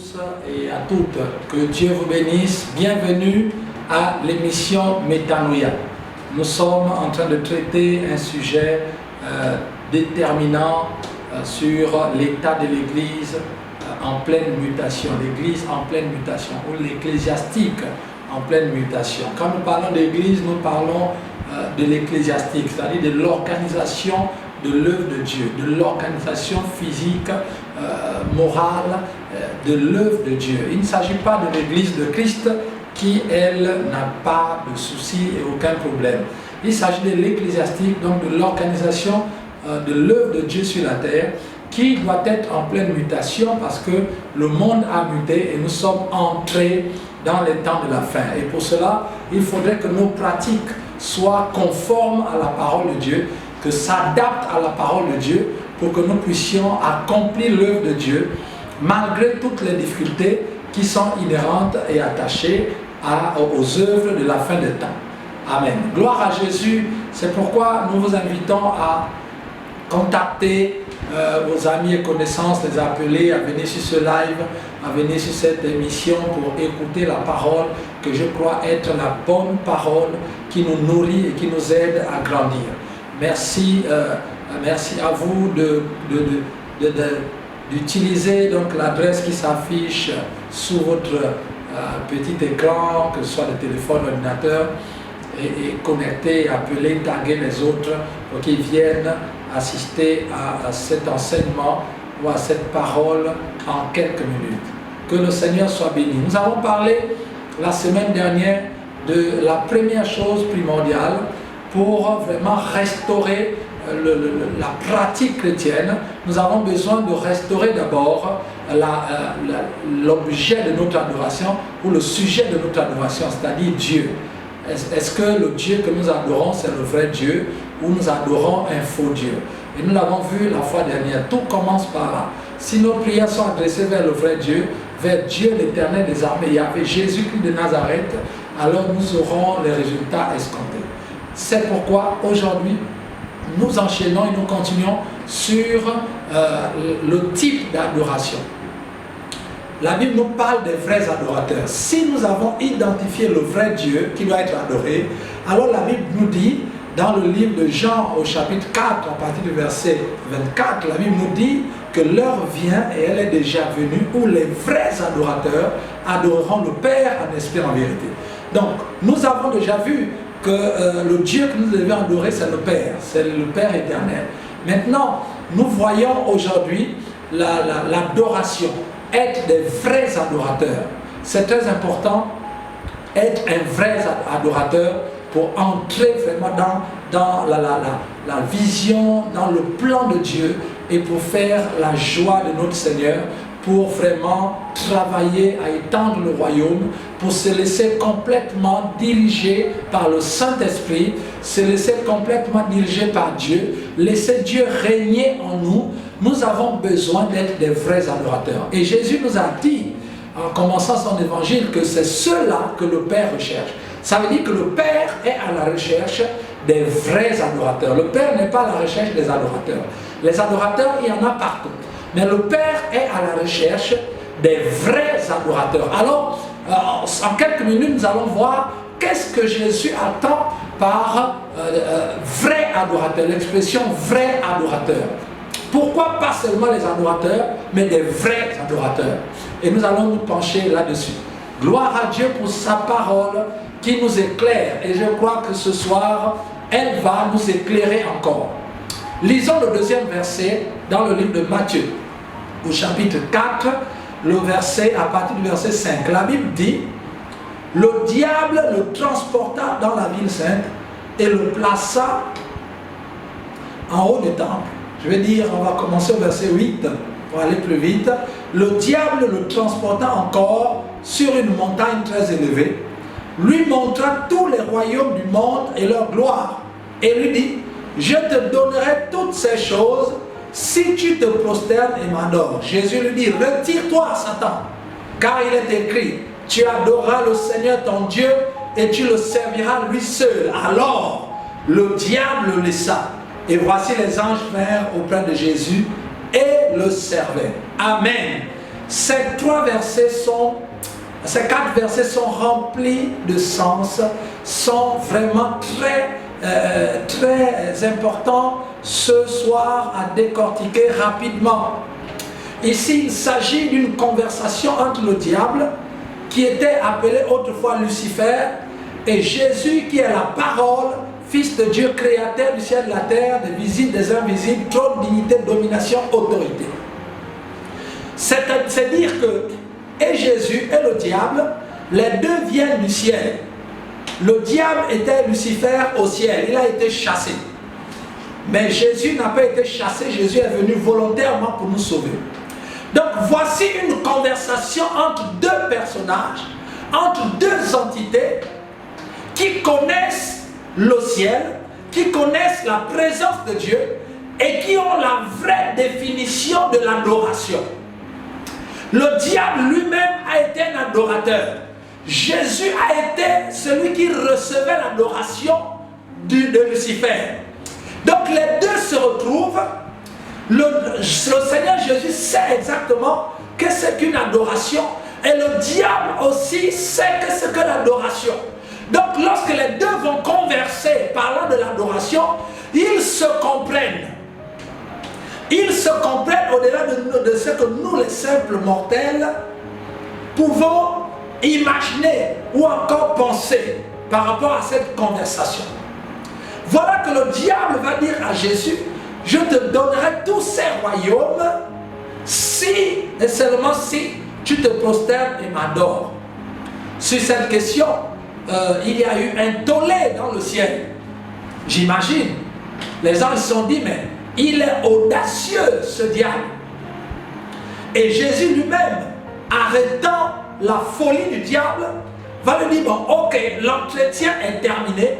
tous et à toutes, que Dieu vous bénisse. Bienvenue à l'émission Métanoïa. Nous sommes en train de traiter un sujet déterminant sur l'état de l'Église en pleine mutation, l'Église en pleine mutation, ou l'ecclésiastique en pleine mutation. Quand nous parlons d'Église, nous parlons de l'ecclésiastique, c'est-à-dire de l'organisation de l'œuvre de Dieu, de l'organisation physique, morale, de l'œuvre de Dieu. Il ne s'agit pas de l'Église de Christ qui, elle, n'a pas de soucis et aucun problème. Il s'agit de l'ecclésiastique, donc de l'organisation de l'œuvre de Dieu sur la terre, qui doit être en pleine mutation parce que le monde a muté et nous sommes entrés dans les temps de la fin. Et pour cela, il faudrait que nos pratiques soient conformes à la parole de Dieu, que s'adaptent à la parole de Dieu pour que nous puissions accomplir l'œuvre de Dieu malgré toutes les difficultés qui sont inhérentes et attachées aux œuvres de la fin des temps. Amen. Gloire à Jésus. C'est pourquoi nous vous invitons à contacter vos amis et connaissances, les appeler à venir sur ce live, à venir sur cette émission pour écouter la parole que je crois être la bonne parole qui nous nourrit et qui nous aide à grandir. Merci, merci à vous d'utiliser donc l'adresse qui s'affiche sous votre petit écran, que ce soit le téléphone, l'ordinateur, et connecter, appeler, taguer les autres pour qu'ils viennent assister à cet enseignement ou à cette parole en quelques minutes. Que le Seigneur soit béni. Nous avons parlé la semaine dernière de la première chose primordiale pour vraiment restaurer la pratique chrétienne. Nous avons besoin de restaurer d'abord l'objet de notre adoration ou le sujet de notre adoration, c'est-à-dire Dieu. Est-ce que le Dieu que nous adorons, c'est le vrai Dieu ou nous adorons un faux Dieu? Et nous l'avons vu la fois dernière, tout commence par là. Si nos prières sont adressées vers le vrai Dieu, vers Dieu l'Éternel des armées, il y avait Jésus-Christ de Nazareth, alors nous aurons les résultats escomptés. C'est pourquoi aujourd'hui, nous enchaînons et nous continuons sur le type d'adoration. La Bible nous parle des vrais adorateurs. Si nous avons identifié le vrai Dieu qui doit être adoré, alors la Bible nous dit, dans le livre de Jean au chapitre 4, à partir du verset 24, la Bible nous dit que l'heure vient, et elle est déjà venue, où les vrais adorateurs adoreront le Père en esprit et en vérité. Donc, nous avons déjà vu que le Dieu que nous devons adorer, c'est le Père éternel. Maintenant, nous voyons aujourd'hui l'adoration, être des vrais adorateurs. C'est très important, être un vrai adorateur pour entrer vraiment dans la vision, dans le plan de Dieu et pour faire la joie de notre Seigneur, pour vraiment travailler à étendre le royaume, pour se laisser complètement diriger par le Saint-Esprit, se laisser complètement diriger par Dieu, laisser Dieu régner en nous. Nous avons besoin d'être des vrais adorateurs. Et Jésus nous a dit, en commençant son évangile, que c'est ceux-là que le Père recherche. Ça veut dire que le Père est à la recherche des vrais adorateurs. Le Père n'est pas à la recherche des adorateurs. Les adorateurs, il y en a partout. Mais le Père est à la recherche des vrais adorateurs. Alors, en quelques minutes, nous allons voir qu'est-ce que Jésus attend par vrai adorateur, l'expression vrai adorateur. Pourquoi pas seulement les adorateurs, mais des vrais adorateurs? Et nous allons nous pencher là-dessus. Gloire à Dieu pour sa parole qui nous éclaire. Et je crois que ce soir, elle va nous éclairer encore. Lisons le deuxième verset dans le livre de Matthieu, au chapitre 4, à partir du verset 5. La Bible dit, le diable le transporta dans la ville sainte et le plaça en haut du temple. Je vais dire, on va commencer au verset 8 pour aller plus vite. Le diable le transporta encore sur une montagne très élevée, lui montra tous les royaumes du monde et leur gloire, et lui dit, je te donnerai toutes ces choses si tu te prosternes et m'adores. Jésus lui dit, retire-toi, Satan, car il est écrit, tu adoreras le Seigneur ton Dieu et tu le serviras lui seul. Alors le diable le laissa, et voici les anges vinrent auprès de Jésus et le servaient. Amen. ces quatre versets sont remplis de sens, sont vraiment très importants ce soir à décortiquer rapidement. Ici, il s'agit d'une conversation entre le diable, qui était appelé autrefois Lucifer, et Jésus, qui est la parole, Fils de Dieu, créateur du ciel et de la terre, des visibles, des invisibles, trône, dignité, domination, autorité. C'est dire que et Jésus et le diable, les deux viennent du ciel. Le diable était Lucifer au ciel, il a été chassé. Mais Jésus n'a pas été chassé, Jésus est venu volontairement pour nous sauver. Donc voici une conversation entre deux personnages, entre deux entités qui connaissent le ciel, qui connaissent la présence de Dieu et qui ont la vraie définition de l'adoration. Le diable lui-même a été un adorateur. Jésus a été celui qui recevait l'adoration de Lucifer. Donc les deux se retrouvent. Le Seigneur Jésus sait exactement que c'est qu'une adoration et le diable aussi sait que c'est que l'adoration. Donc lorsque les deux vont converser parlant de l'adoration, ils se comprennent. Ils se comprennent au-delà de ce que nous les simples mortels pouvons imaginer ou encore penser par rapport à cette conversation. Voilà que le diable va dire à Jésus: je te donnerai tous ces royaumes si et seulement si tu te prosternes et m'adores. Sur cette question, il y a eu un tollé dans le ciel. J'imagine. Les gens se sont dit, mais il est audacieux ce diable. Et Jésus lui-même, arrêtant la folie du diable, va lui dire, bon, ok, l'entretien est terminé,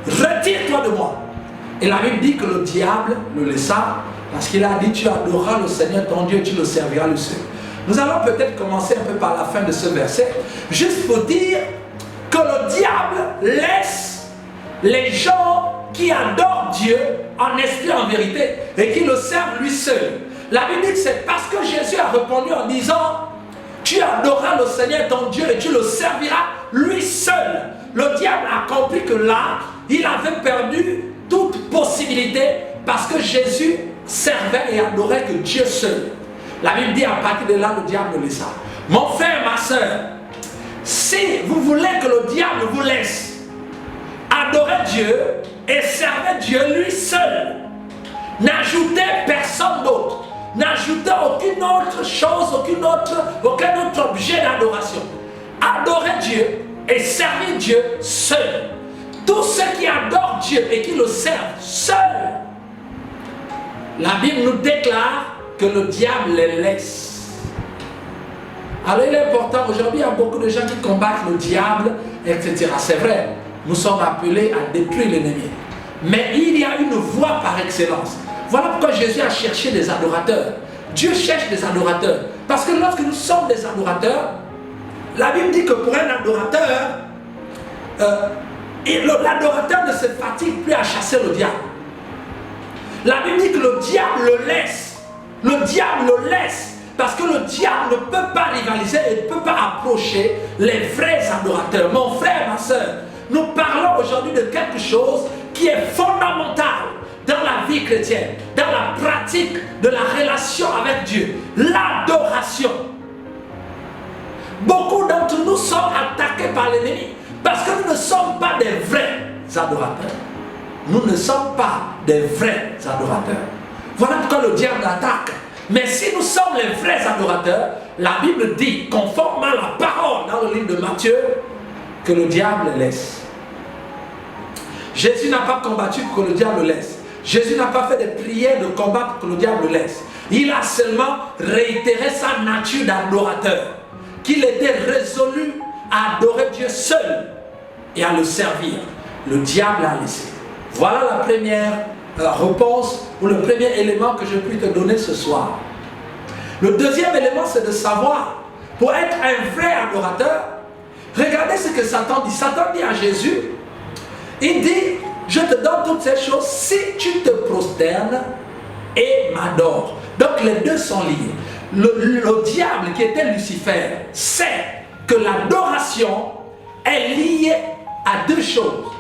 retire-toi de moi. Et la Bible dit que le diable le laissa, parce qu'il a dit, tu adoreras le Seigneur ton Dieu, tu le serviras le seul. Nous allons peut-être commencer un peu par la fin de ce verset, juste pour dire que le diable laisse les gens qui adorent Dieu en esprit, en vérité, et qui le servent lui seul. La Bible dit que c'est parce que Jésus a répondu en disant, tu adoreras le Seigneur ton Dieu et tu le serviras lui seul. Le diable a compris que là, il avait perdu toute possibilité parce que Jésus servait et adorait que Dieu seul. La Bible dit à partir de là, le diable le laissa. Mon frère, ma soeur, si vous voulez que le diable vous laisse adorer Dieu et servir Dieu lui seul, n'ajoutez personne d'autre, n'ajoutez aucune autre chose, aucun autre objet d'adoration. Adorez Dieu et servir Dieu seul. Tous ceux qui adorent Dieu et qui le servent seul, la Bible nous déclare que le diable les laisse. Alors il est important, aujourd'hui il y a beaucoup de gens qui combattent le diable, etc. C'est vrai, nous sommes appelés à détruire l'ennemi. Mais il y a une voie par excellence. Voilà pourquoi Jésus a cherché des adorateurs. Dieu cherche des adorateurs. Parce que lorsque nous sommes des adorateurs, la Bible dit que pour un adorateur, l'adorateur ne se fatigue plus à chasser le diable. La Bible dit que le diable le laisse. Le diable le laisse. Parce que le diable ne peut pas rivaliser et ne peut pas approcher les vrais adorateurs. Mon frère, ma soeur, nous parlons aujourd'hui de quelque chose qui est fondamental dans la vie chrétienne, dans la pratique de la relation avec Dieu, l'adoration. Beaucoup d'entre nous sommes attaqués par l'ennemi parce que nous ne sommes pas des vrais adorateurs. Nous ne sommes pas des vrais adorateurs. Voilà pourquoi le diable attaque. Mais si nous sommes les vrais adorateurs, la Bible dit, conformément à la parole dans le livre de Matthieu, que le diable laisse. Jésus n'a pas combattu pour que le diable laisse. Jésus n'a pas fait des prières de combat pour que le diable laisse. Il a seulement réitéré sa nature d'adorateur, qu'il était résolu à adorer Dieu seul et à le servir. Le diable a laissé. Voilà la première réponse ou le premier élément que je puis te donner ce soir. Le deuxième élément, c'est de savoir, pour être un vrai adorateur, regardez ce que Satan dit. Satan dit à Jésus, il dit, je te donne toutes ces choses si tu te prosternes et m'adores. Donc les deux sont liés. le diable qui était Lucifer sait que l'adoration est liée à deux choses.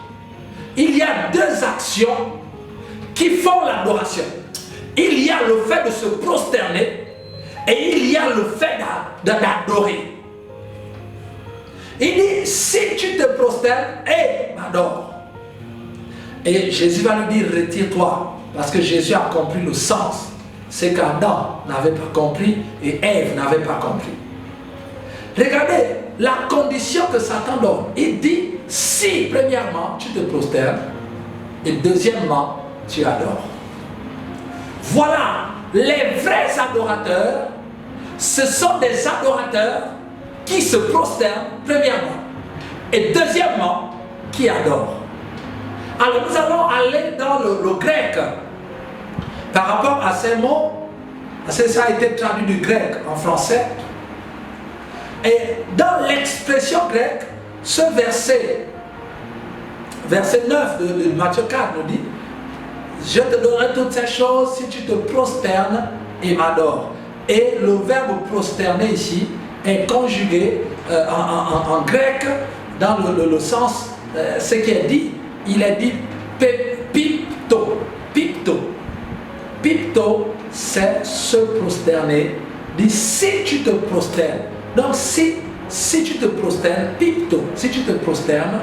Il y a deux actions qui font l'adoration. Il y a le fait de se prosterner et il y a le fait d'adorer. Il dit, si tu te prosternes, m'adore. Et Jésus va lui dire, retire-toi. Parce que Jésus a compris le sens. C'est qu'Adam n'avait pas compris et Ève n'avait pas compris. Regardez la condition que Satan donne. Il dit, si premièrement tu te prosternes et deuxièmement tu adores. Voilà, les vrais adorateurs, ce sont des adorateurs qui se prosternent premièrement et deuxièmement qui adorent. Alors nous allons aller dans le grec par rapport à ces mots, parce que ça a été traduit du grec en français. Et dans l'expression grecque, ce verset 9 de Matthieu 4 nous dit, je te donnerai toutes ces choses si tu te prosternes et m'adores. Et le verbe prosterner ici est conjugué en grec dans le sens, ce qui est dit, il est dit pipto. Pipto, c'est se prosterner. Dit si tu te prosternes. Donc si tu te prosternes, pipto, si tu te prosternes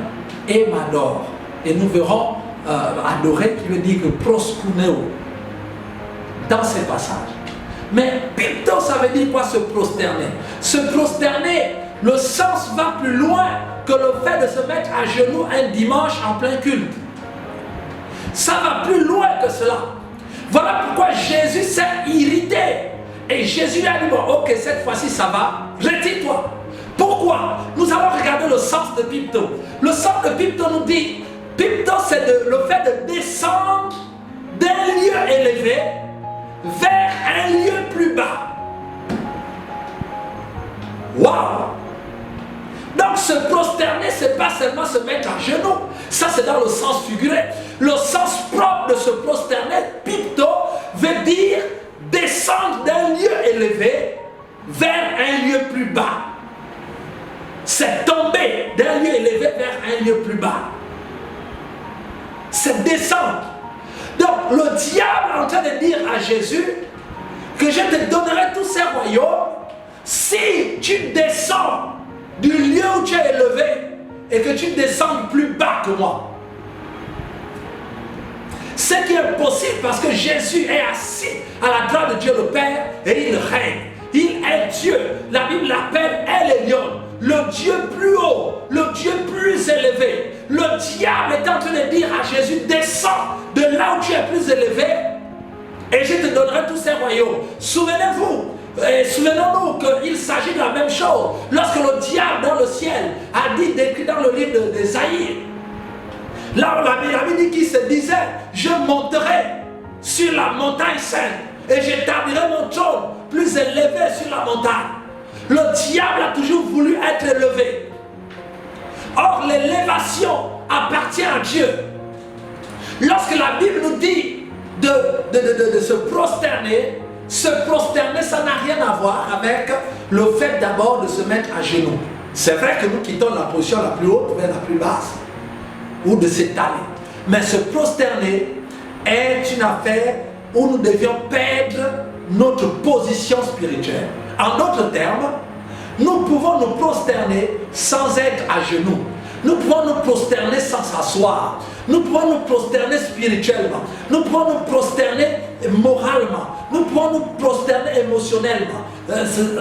et m'adore. Et nous verrons adorer qui veut dire que proskuneo dans ces passages. Mais pipto, ça veut dire quoi se prosterner? Se prosterner, le sens va plus loin que le fait de se mettre à genoux un dimanche en plein culte. Ça va plus loin que cela. Voilà pourquoi Jésus s'est irrité. Et Jésus lui a dit, bon, ok, cette fois-ci ça va, retire-toi. Pourquoi? Nous allons regarder le sens de pipto. Le sens de pipto nous dit, pipto c'est le fait de descendre d'un lieu élevé vers un lieu plus bas. Waouh! Donc se prosterner, c'est pas seulement se mettre à genoux. Ça c'est dans le sens figuré. Le sens propre de se prosterner, pipto, veut dire descendre d'un lieu élevé vers un lieu plus bas. C'est tomber d'un lieu élevé vers un lieu plus bas. C'est descendre. Donc le diable est en train de dire à Jésus que je te donnerai tous ces royaumes si tu descends du lieu où tu es élevé et que tu descends plus bas que moi. Ce qui est possible parce que Jésus est assis à la droite de Dieu le Père et il règne. Il est Dieu. La Bible l'appelle El Elyon, le Dieu plus haut, le Dieu plus élevé. Le diable est en train de dire à Jésus, descends de là où tu es plus élevé et je te donnerai tous ces royaumes. Souvenez-vous, souvenons-nous qu'il s'agit de la même chose. Lorsque le diable dans le ciel a dit, décrit dans le livre d'Ésaïe, là la Bible dit qu'il se disait, je monterai sur la montagne sainte et j'établirai mon trône plus élevé sur la montagne. Le diable a toujours voulu être élevé. Or l'élévation appartient à Dieu. Lorsque la Bible nous dit de se prosterner, ça n'a rien à voir avec le fait d'abord de se mettre à genoux. C'est vrai que nous quittons la position la plus haute vers la plus basse, ou de s'étaler. Mais se prosterner est une affaire où nous devions perdre notre position spirituelle. En d'autres termes, nous pouvons nous prosterner sans être à genoux. Nous pouvons nous prosterner sans s'asseoir. Nous pouvons nous prosterner spirituellement. Nous pouvons nous prosterner moralement. Nous pouvons nous prosterner émotionnellement.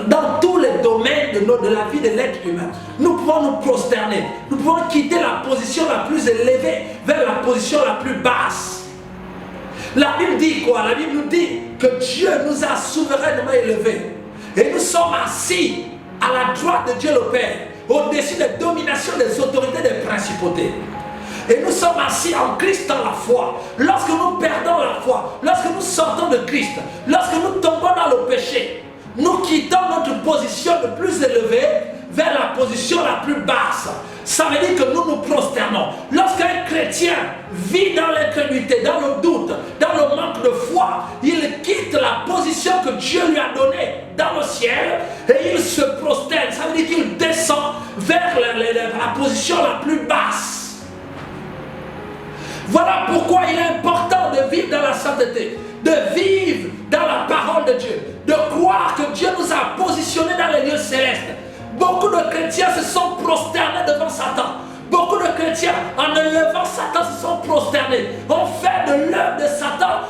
Dans tous les domaines de la vie de l'être humain, nous pouvons nous prosterner. Nous pouvons quitter la position la plus élevée vers la position la plus basse. La Bible dit quoi? La Bible nous dit que Dieu nous a souverainement élevés. Et nous sommes assis à la droite de Dieu le Père, au-dessus des dominations des autorités des principautés. Et nous sommes assis en Christ dans la foi. Lorsque nous perdons la foi, lorsque nous sortons de Christ, lorsque nous tombons dans le péché, nous quittons notre position le plus élevée vers la position la plus basse. Ça veut dire que nous nous prosternons. Lorsqu'un chrétien vit dans l'incrédulité, dans le doute, dans le manque de foi, il quitte la position que Dieu lui a donnée dans le ciel et il se prosterne. Ça veut dire qu'il descend vers la position la plus basse. Voilà pourquoi il est important de vivre dans la sainteté, de vivre dans la parole de Dieu, de croire que Dieu nous a positionnés dans les lieux célestes. Beaucoup de chrétiens se sont prosternés devant Satan. Beaucoup de chrétiens, en élevant Satan, se sont prosternés. On fait de l'œuvre de Satan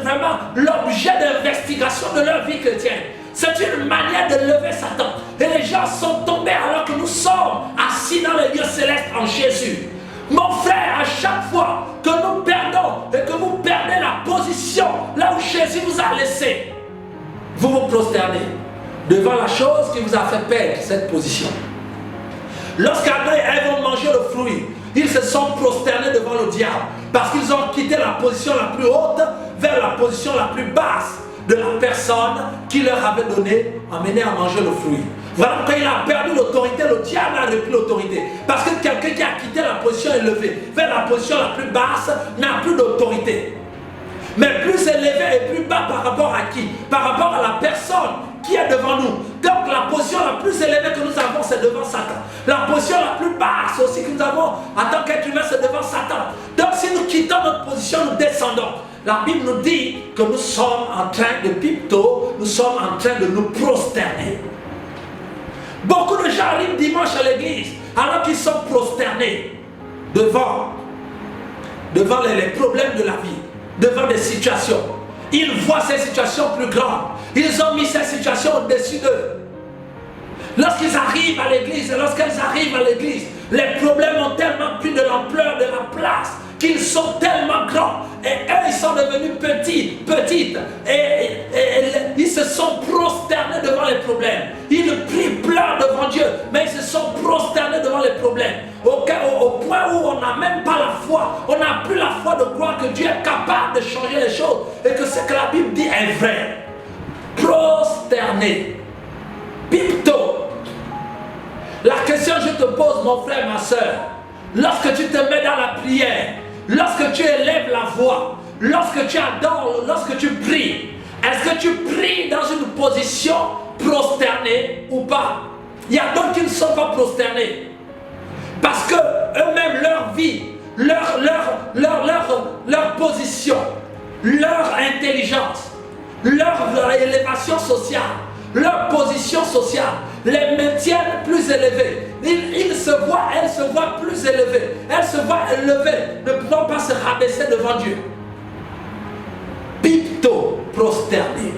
vraiment l'objet d'investigation de leur vie chrétienne. C'est une manière de lever Satan. Et les gens sont tombés alors que nous sommes assis dans les lieux célestes en Jésus. Mon frère, à chaque fois que nous perdons et que vous perdez la position là où Jésus vous a laissé, vous vous prosternez devant la chose qui vous a fait perdre cette position. Lorsqu'Adam et Ève ont mangé le fruit, ils se sont prosternés devant le diable parce qu'ils ont quitté la position la plus haute vers la position la plus basse de la personne qui leur avait donné, amené à manger le fruit. Voilà pourquoi il a perdu l'autorité, le diable a repris l'autorité. Parce que quelqu'un qui a quitté la position élevée vers la position la plus basse n'a plus d'autorité. Mais plus élevé et plus bas par rapport à qui? Par rapport à la personne qui est devant nous. Donc la position la plus élevée que nous avons, c'est devant Satan. La position la plus basse aussi que nous avons en tant qu'être humain, c'est devant Satan. Donc si nous quittons notre position, nous descendons. La Bible nous dit que nous sommes en train de pipto, nous sommes en train de nous prosterner. Beaucoup de gens arrivent dimanche à l'église alors qu'ils sont prosternés devant les problèmes de la vie, devant des situations. Ils voient ces situations plus grandes. Ils ont mis ces situations au-dessus d'eux. Lorsqu'ils arrivent à l'église et lorsqu'elles arrivent à l'église, les problèmes ont tellement pris de l'ampleur, de la place, qu'ils sont tellement grands. Et eux, ils sont devenus petites. Et ils se sont prosternés devant les problèmes. Ils prient, pleurent devant Dieu, mais ils se sont prosternés devant les problèmes. Au point où on n'a même pas la foi. On n'a plus la foi de croire que Dieu est capable de changer les choses. Et que ce que la Bible dit est vrai. Prosterné. Pipto. La question que je te pose, mon frère, ma soeur, lorsque tu te mets dans la prière, lorsque tu élèves la voix, lorsque tu adores, lorsque tu pries, est-ce que tu pries dans une position prosternée ou pas? Il y a d'autres qui ne sont pas prosternés. Parce que eux-mêmes, leur vie, leur position, leur intelligence, leur élévation sociale, leur position sociale, les maintiennent plus élevés. Ils se voient, elles se voient plus élevées. Elles se voient élevées, ne pouvant pas se rabaisser devant Dieu. Pipto, prosterné.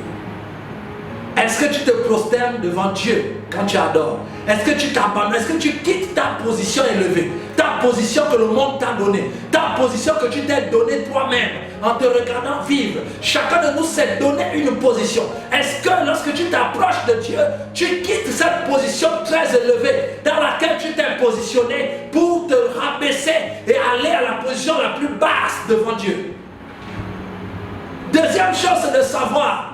Est-ce que tu te prosternes devant Dieu quand tu adores? Est-ce que tu t'abandonnes? Est-ce que tu quittes ta position élevée? Ta position que le monde t'a donnée? Ta position que tu t'es donnée toi-même en te regardant vivre? Chacun de nous s'est donné une position. Est-ce que lorsque tu t'approches de Dieu, tu quittes cette position très élevée dans laquelle tu t'es positionné pour te rabaisser et aller à la position la plus basse devant Dieu? Deuxième chose, c'est de savoir,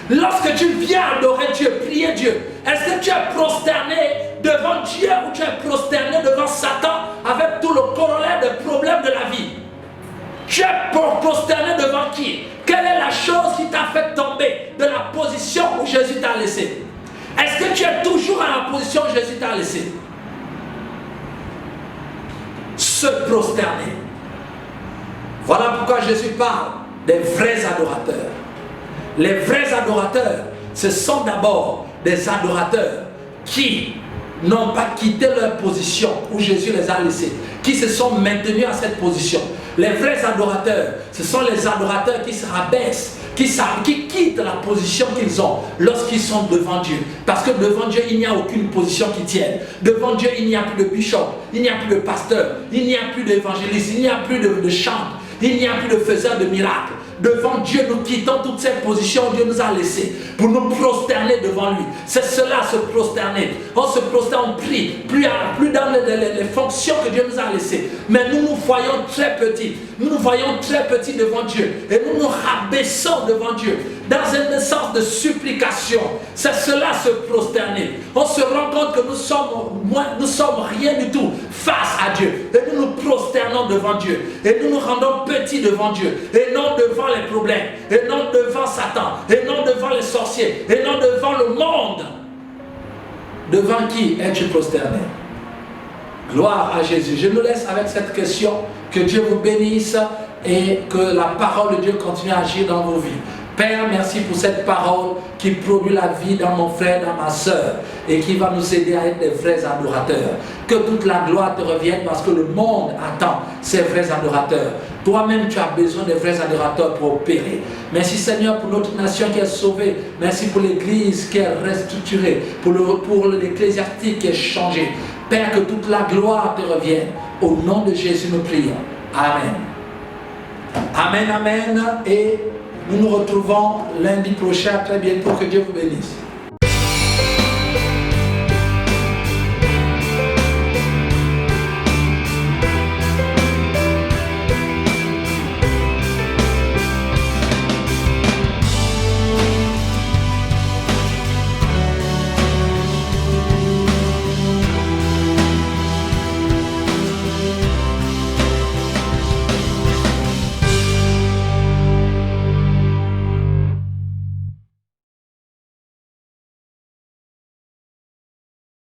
lorsque tu viens adorer Dieu, prier Dieu, est-ce que tu es prosterné devant Dieu ou tu es prosterné devant Satan avec tout le corollaire des problèmes de la vie? Tu es prosterné devant qui? Quelle est la chose qui t'a fait tomber de la position où Jésus t'a laissé? Est-ce que tu es toujours à la position où Jésus t'a laissé? Se prosterner. Voilà pourquoi Jésus parle des vrais adorateurs. Les vrais adorateurs, ce sont d'abord des adorateurs qui n'ont pas quitté leur position où Jésus les a laissés, qui se sont maintenus à cette position. Les vrais adorateurs, ce sont les adorateurs qui se rabaissent, qui quittent la position qu'ils ont lorsqu'ils sont devant Dieu. Parce que devant Dieu, il n'y a aucune position qui tienne. Devant Dieu, il n'y a plus de bishop, il n'y a plus de pasteur, il n'y a plus d'évangéliste, il n'y a plus de chante, il n'y a plus de faiseur de miracles. Devant Dieu, nous quittons toutes ces positions où Dieu nous a laissés pour nous prosterner devant lui. C'est cela, se prosterner. On se prosterne, on prie, plus dans les fonctions que Dieu nous a laissées. Mais nous nous voyons très petits. Nous nous voyons très petits devant Dieu. Et nous nous rabaissons devant Dieu dans un sens de supplication. C'est cela, se prosterner. On se rend compte que nous sommes rien du tout face à Dieu. Et nous nous prosternons devant Dieu. Et nous nous rendons petits devant Dieu. Et non devant les problèmes. Et non devant Satan. Et non devant les sorciers. Et non devant le monde. Devant qui es-tu prosterné? Gloire à Jésus. Je nous laisse avec cette question. Que Dieu vous bénisse et que la parole de Dieu continue à agir dans vos vies. Père, merci pour cette parole qui produit la vie dans mon frère, dans ma soeur et qui va nous aider à être des vrais adorateurs. Que toute la gloire te revienne parce que le monde attend ces vrais adorateurs. Toi-même, tu as besoin de vrais adorateurs pour opérer. Merci Seigneur pour notre nation qui est sauvée. Merci pour l'église qui est restructurée, pour l'ecclésiastique qui est changé. Père, que toute la gloire te revienne. Au nom de Jésus, nous prions. Amen. Amen, amen. Et nous nous retrouvons lundi prochain. Très bientôt. Que Dieu vous bénisse.